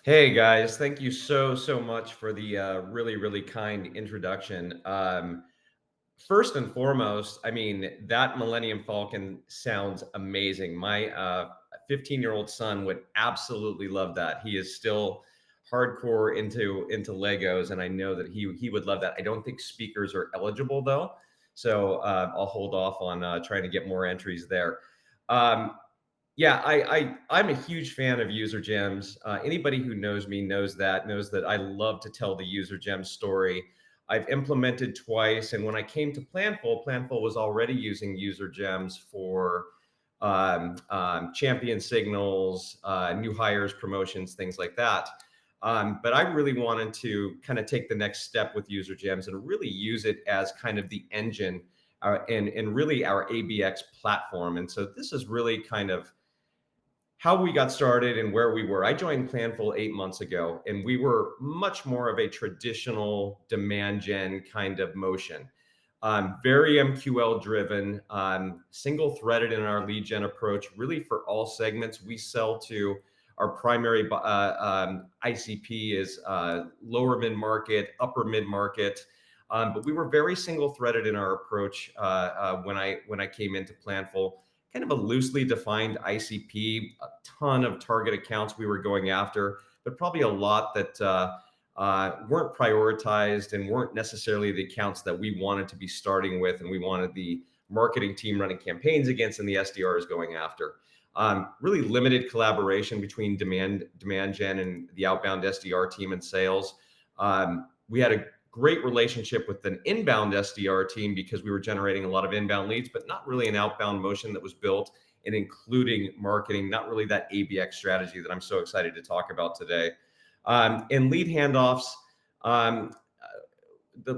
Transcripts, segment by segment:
Hey guys, thank you so much for the really kind introduction. First and foremost, I mean that Millennium Falcon sounds amazing. My 15-year-old son would absolutely love that. He is still hardcore into Legos, and I know that he would love that. I don't think speakers are eligible though, so I'll hold off on trying to get more entries there. Um, yeah, I'm a huge fan of UserGems. Anybody who knows me knows that I love to tell the UserGems story. I've implemented twice, and when I came to Planful was already using UserGems for champion signals, new hires, promotions, things like that. But I really wanted to kind of take the next step with UserGems and really use it as kind of the engine and really our ABX platform. And so this is really kind of how we got started and where we were. I joined Planful 8 months ago, and we were much more of a traditional demand gen kind of motion. Very MQL driven, single threaded in our lead gen approach, really for all segments. We sell to our primary ICP is lower mid market, upper mid market. But we were very single threaded in our approach when I came into Planful, kind of a loosely defined ICP, a ton of target accounts we were going after, but probably a lot that weren't prioritized and weren't necessarily the accounts that we wanted to be starting with, and we wanted the marketing team running campaigns against and the SDRs going after. Really limited collaboration between demand gen and the outbound SDR team and sales. We had a great relationship with an inbound SDR team because we were generating a lot of inbound leads, but not really an outbound motion that was built and including marketing, not really that ABX strategy that I'm so excited to talk about today. And lead handoffs,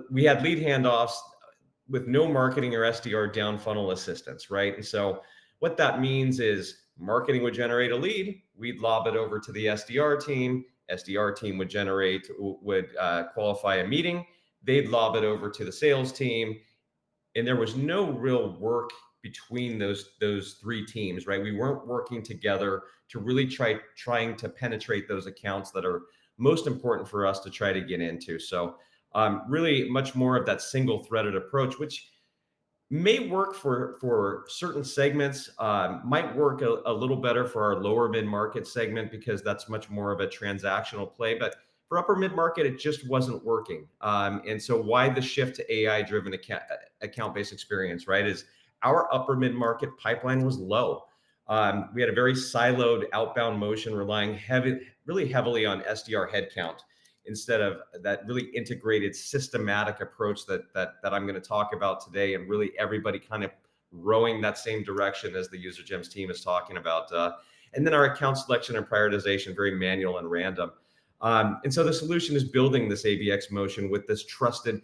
we had lead handoffs with no marketing or SDR down funnel assistance, right? And so what that means is marketing would generate a lead, we'd lob it over to the SDR team. SDR team would qualify a meeting. They'd lob it over to the sales team, and there was no real work between those three teams, right? We weren't working together to really trying to penetrate those accounts that are most important for us to try to get into. So really much more of that single threaded approach, which may work for certain segments, might work a little better for our lower mid-market segment because that's much more of a transactional play. But for upper mid-market, it just wasn't working. And so why the shift to AI-driven account-based experience, right, is our upper mid-market pipeline was low. We had a very siloed outbound motion relying really heavily on SDR headcount, instead of that really integrated systematic approach that I'm going to talk about today, and really everybody kind of rowing that same direction as the UserGems team is talking about. And then our account selection and prioritization, very manual and random. And so the solution is building this ABX motion with this trusted,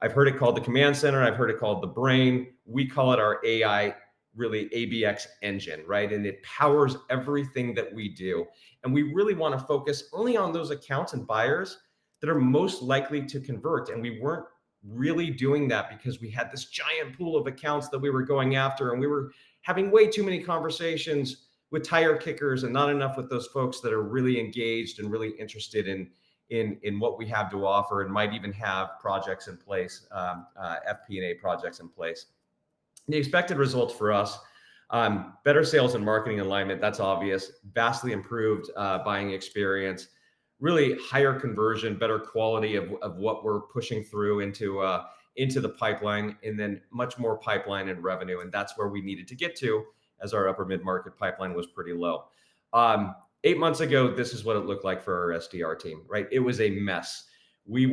I've heard it called the command center, I've heard it called the brain. We call it our AI, really ABX engine, right? And it powers everything that we do. And we really want to focus only on those accounts and buyers that are most likely to convert. And we weren't really doing that because we had this giant pool of accounts that we were going after, and we were having way too many conversations with tire kickers and not enough with those folks that are really engaged and really interested in what we have to offer and might even have projects in place, FP&A projects in place. The expected results for us, better sales and marketing alignment, that's obvious, vastly improved buying experience, really higher conversion, better quality of what we're pushing through into the pipeline, and then much more pipeline and revenue. And that's where we needed to get to, as our upper mid-market pipeline was pretty low. 8 months ago, this is what it looked like for our SDR team, right? It was a mess. There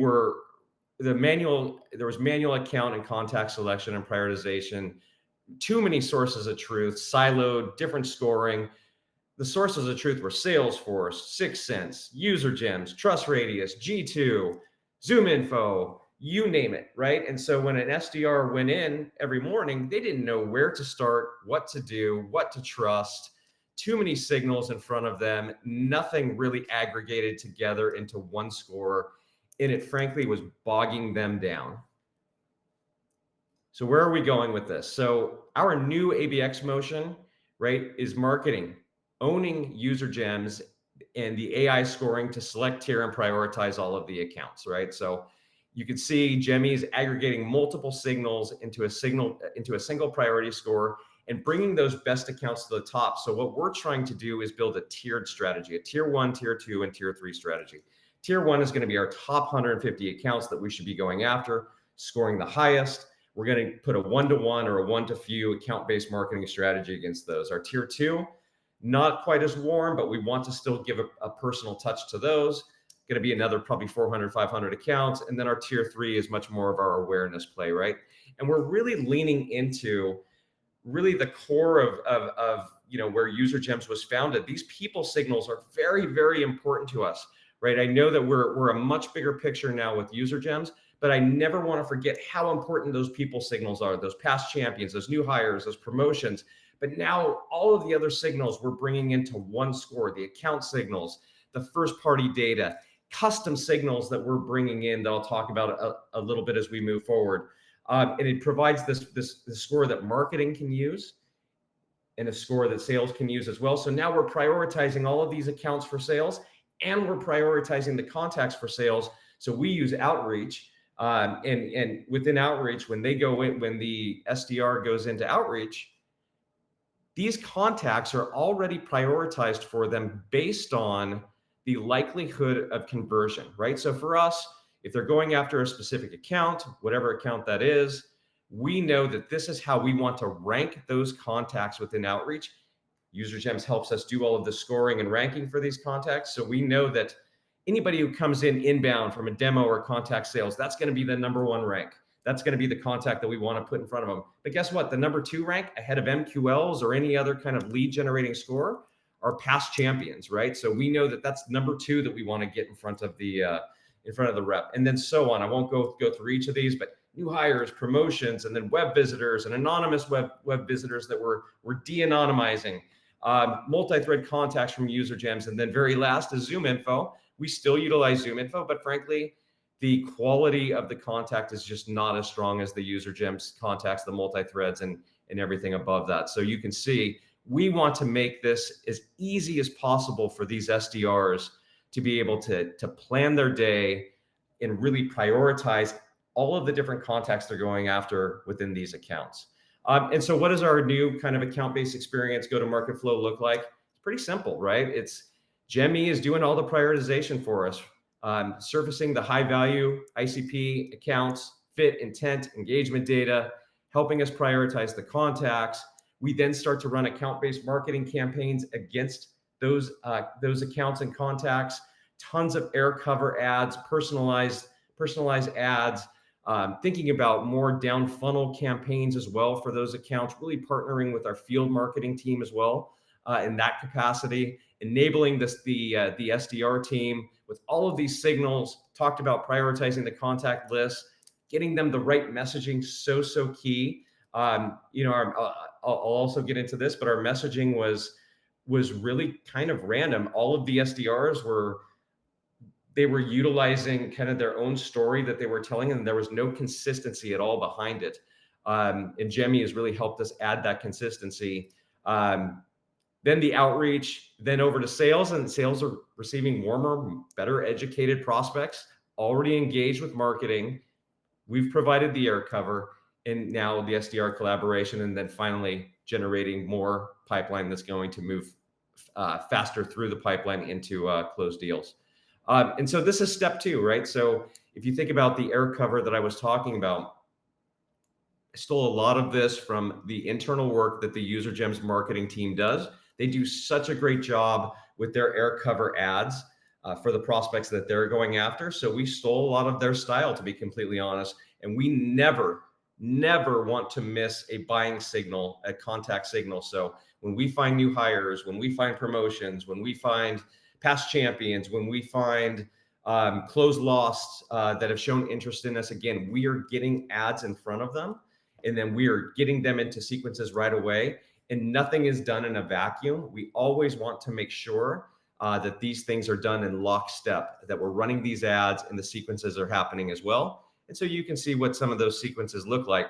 was manual account and contact selection and prioritization, too many sources of truth, siloed, different scoring. The sources of truth were Salesforce, 6sense, UserGems, TrustRadius, G2, ZoomInfo, you name it, right? And so when an SDR went in every morning, they didn't know where to start, what to do, what to trust. Too many signals in front of them, nothing really aggregated together into one score, and it frankly was bogging them down. So where are we going with this? So our new ABX motion, right, is marketing, owning UserGems, and the AI scoring to select, tier, and prioritize all of the accounts, right? So you can see Gemi is aggregating multiple signals into a single priority score and bringing those best accounts to the top. So what we're trying to do is build a tiered strategy, a tier 1, tier 2, and tier 3 strategy. Tier 1 is going to be our top 150 accounts that we should be going after, scoring the highest. We're going to put a one-to-one or a one-to-few account-based marketing strategy against those. Our tier 2, not quite as warm, but we want to still give a personal touch to those. Going to be another probably 400, 500 accounts. And then our tier 3 is much more of our awareness play, right? And we're really leaning into really the core of where UserGems was founded. These people signals are very, very important to us, right? I know that we're a much bigger picture now with UserGems, but I never want to forget how important those people signals are, those past champions, those new hires, those promotions. But now all of the other signals we're bringing into one score, the account signals, the first party data, custom signals that we're bringing in that I'll talk about a little bit as we move forward. And it provides this score that marketing can use and a score that sales can use as well. So now we're prioritizing all of these accounts for sales, and we're prioritizing the contacts for sales. So we use outreach, and within outreach, when the SDR goes into outreach, these contacts are already prioritized for them based on the likelihood of conversion, right? So for us, if they're going after a specific account, whatever account that is, we know that this is how we want to rank those contacts within outreach. UserGems helps us do all of the scoring and ranking for these contacts. So we know that anybody who comes in inbound from a demo or contact sales, that's going to be the number 1 rank. That's going to be the contact that we want to put in front of them. But guess what? The number 2 rank ahead of MQLs or any other kind of lead generating score are past champions, right? So we know that that's number 2 that we want to get in front of the rep, and then so on. I won't go through each of these, but new hires, promotions, and then web visitors and anonymous web visitors that we're de-anonymizing, multi-thread contacts from UserGems, and then very last is Zoom info. We still utilize Zoom info, but frankly, the quality of the contact is just not as strong as the UserGems contacts, the multi-threads, and everything above that. So you can see we want to make this as easy as possible for these SDRs to be able to plan their day and really prioritize all of the different contacts they're going after within these accounts. And so what does our new kind of account-based experience go-to-market flow look like? It's pretty simple, right? Gemi is doing all the prioritization for us, surfacing the high-value ICP accounts, fit, intent, engagement data, helping us prioritize the contacts. We then start to run account-based marketing campaigns against those accounts and contacts, tons of air cover ads, personalized ads, thinking about more down funnel campaigns as well for those accounts, really partnering with our field marketing team as well in that capacity, enabling the SDR team with all of these signals, talked about prioritizing the contact list, getting them the right messaging, so key. I'll also get into this, but our messaging was really kind of random. All of the SDRs were utilizing kind of their own story that they were telling, and there was no consistency at all behind it. And Gemi has really helped us add that consistency. Then the outreach, then over to sales, and sales are receiving warmer, better educated prospects, already engaged with marketing. We've provided the air cover, and now the SDR collaboration, and then finally generating more pipeline that's going to move faster through the pipeline into closed deals. And so this is step 2, right? So if you think about the air cover that I was talking about, I stole a lot of this from the internal work that the UserGems marketing team does. They do such a great job with their air cover ads for the prospects that they're going after. So we stole a lot of their style, to be completely honest. And we never want to miss a buying signal, a contact signal. So when we find new hires, when we find promotions, when we find past champions, when we find closed losts that have shown interest in us, again, we are getting ads in front of them, and then we are getting them into sequences right away. And nothing is done in a vacuum. We always want to make sure that these things are done in lockstep, that we're running these ads and the sequences are happening as well. And so you can see what some of those sequences look like.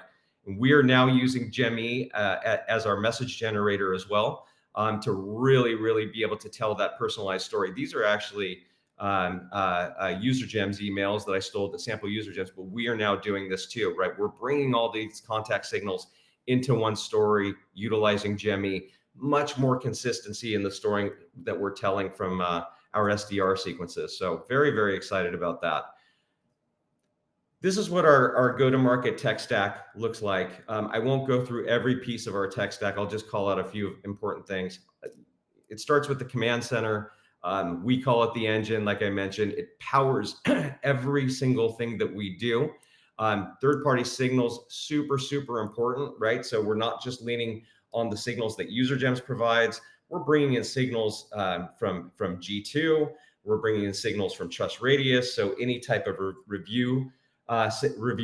We are now using Gemi as our message generator as well. to really be able to tell that personalized story. These are actually UserGems emails that I stole, the sample UserGems, but we are now doing this too, right? We're bringing all these contact signals into one story, utilizing Gemi, much more consistency in the story that we're telling from our SDR sequences. So very excited about that. This is what our go-to-market tech stack looks like. I won't go through every piece of our tech stack. I'll just call out a few important things. It starts with the command center. We call it the engine, like I mentioned. It powers every single thing that we do. Third-party signals, super important, right? So we're not just leaning on the signals that UserGems provides. We're bringing in signals from G2. We're bringing in signals from Trust Radius. So any type of review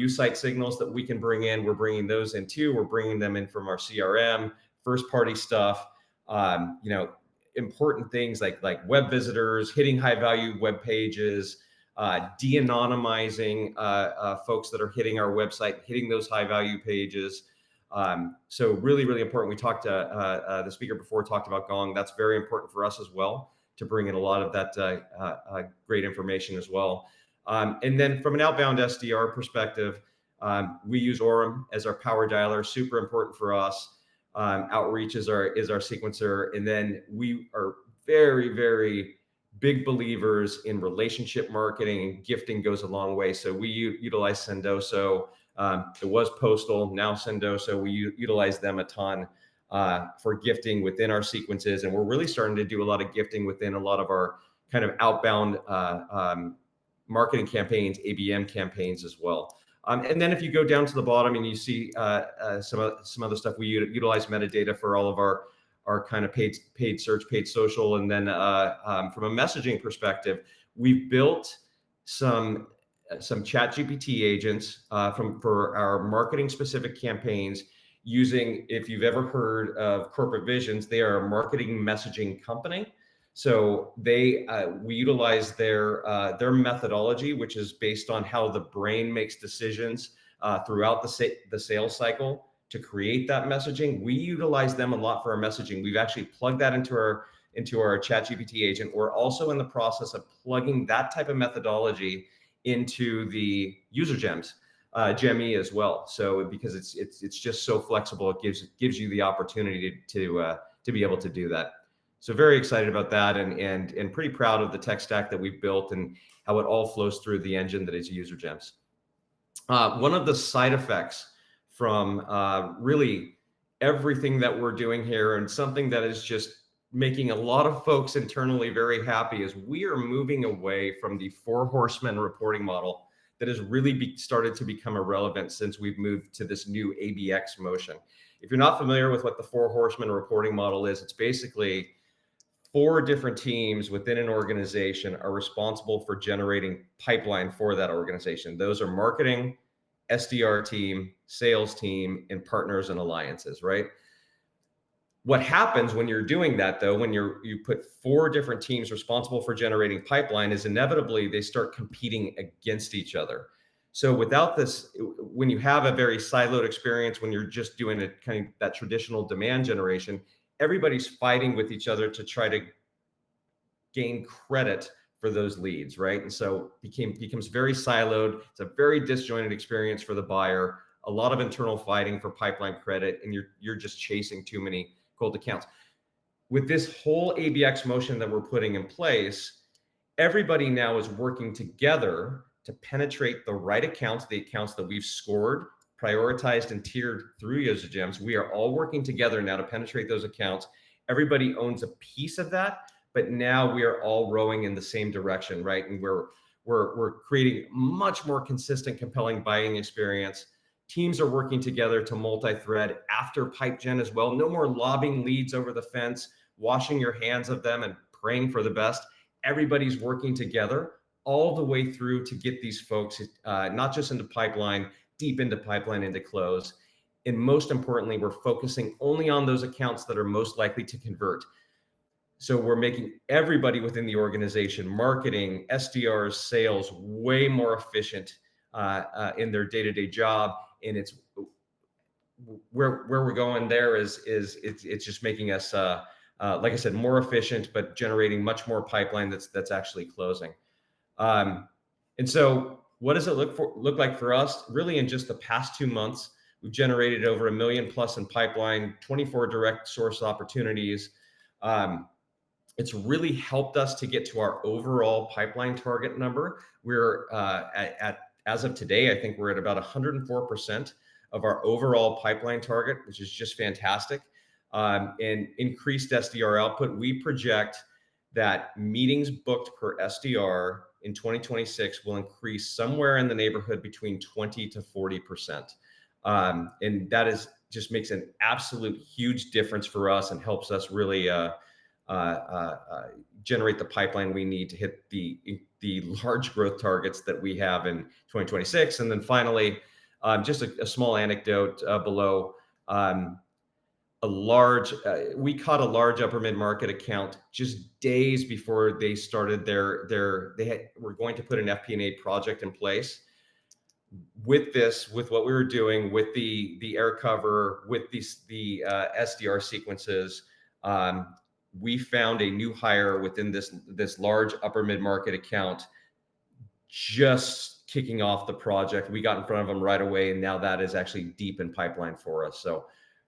site signals that we can bring in, we're bringing those in too. We're bringing them in from our CRM, first-party stuff. Important things like web visitors, hitting high-value web pages, de-anonymizing folks that are hitting our website, hitting those high-value pages. So really important. We talked to the speaker before talked about Gong. That's very important for us as well, to bring in a lot of that great information as well. And then from an outbound SDR perspective, we use Orem as our power dialer, super important for us. Outreach is our sequencer. And then we are very big believers in relationship marketing, and gifting goes a long way. So we utilize Sendoso. It was Postal, now Sendoso. We utilize them a ton for gifting within our sequences. And we're really starting to do a lot of gifting within a lot of our kind of outbound marketing campaigns, ABM campaigns as well. And then if you go down to the bottom and you see some other stuff, we utilize metadata for all of our kind of paid search, paid social. And then from a messaging perspective, we've built some ChatGPT agents for our marketing specific campaigns using, if you've ever heard of Corporate Visions, they are a marketing messaging company. So we utilize their methodology, which is based on how the brain makes decisions throughout the sales cycle to create that messaging. We utilize them a lot for our messaging. We've actually plugged that into our ChatGPT agent. We're also in the process of plugging that type of methodology into the UserGems Gemi as well. So because it's just so flexible, it gives you the opportunity to be able to do that. So very excited about that, and pretty proud of the tech stack that we've built and how it all flows through the engine that is UserGems. One of the side effects from really everything that we're doing here, and something that is just making a lot of folks internally very happy, is we are moving away from the 4 horsemen reporting model that has really started to become irrelevant since we've moved to this new ABX motion. If you're not familiar with what the 4 horsemen reporting model is, it's basically 4 different teams within an organization are responsible for generating pipeline for that organization. Those are marketing, SDR team, sales team, and partners and alliances, right? What happens when you're doing that, though, when you put 4 different teams responsible for generating pipeline, is inevitably they start competing against each other. So without this, when you have a very siloed experience, when you're just doing a kind of that traditional demand generation, everybody's fighting with each other to try to gain credit for those leads, right? And so becomes very siloed. It's a very disjointed experience for the buyer. A lot of internal fighting for pipeline credit, and you're just chasing too many cold accounts. With this whole ABX motion that we're putting in place, everybody now is working together to penetrate the right accounts, the accounts that we've scored, prioritized, and tiered through UserGems. We are all working together now to penetrate those accounts. Everybody owns a piece of that, but now we are all rowing in the same direction, right? And we're creating much more consistent, compelling buying experience. Teams are working together to multi-thread after pipe gen as well. No more lobbing leads over the fence, washing your hands of them and praying for the best. Everybody's working together all the way through to get these folks not just into pipeline, deep into pipeline, into close. And most importantly, we're focusing only on those accounts that are most likely to convert. So we're making everybody within the organization, marketing, SDRs, sales, way more efficient in their day-to-day job. And it's where we're going there is it's just making us like I said, more efficient, but generating much more pipeline that's actually closing. And so what does it look like for us? Really, in just the past 2 months, we've generated over 1 million plus in pipeline, 24 direct source opportunities. It's really helped us to get to our overall pipeline target number. We're as of today, I think we're at about 104% of our overall pipeline target, which is just fantastic. And increased SDR output. We project that meetings booked per SDR in 2026 will increase somewhere in the neighborhood between 20 to 40%. And that is just makes an absolute huge difference for us and helps us really generate the pipeline we need to hit the large growth targets that we have in 2026. And then finally, just a small anecdote below. We caught a large upper mid-market account just days before they started we're going to put an FP&A project in place. With what we were doing, with the air cover, with the SDR sequences, we found a new hire within this large upper mid-market account, just kicking off the project. We got in front of them right away, and now that is actually deep in pipeline for us. So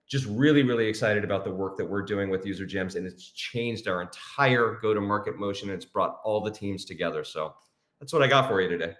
just really, really excited about the work that we're doing with UserGems, and it's changed our entire go-to-market motion, and it's brought all the teams together. So that's what I got for you today.